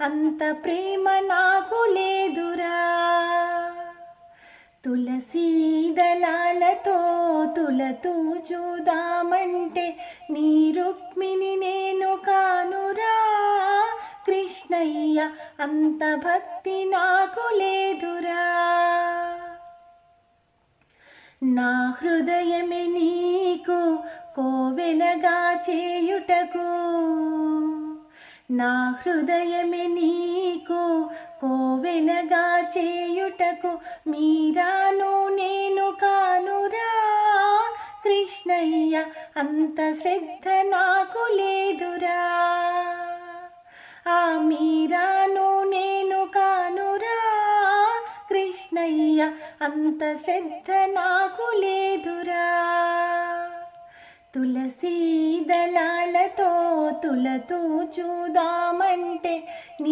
అంత ప్రేమ నాకు లేదురా. తులసీ దళాలతో తులతూ చూదామంటే నీ రుక్మిణి నేను కానురా. కృష్ణయ్య అంత భక్తి నాకు లేదురా. నా హృదయమే నీకు కోవెలగా చేయుటకు, నా హృదయమే నీకు కోవెలగా చేయుటకు మీరాను నేను కానురా. కృష్ణయ్య అంత శ్రద్ధ నాకు లేదురా. ఆ మీరాను నేను కానురా. కృష్ణయ్య అంత శ్రద్ధ నాకు లేదురా. తులసీ దళాలతో తులతూ చూదామంటే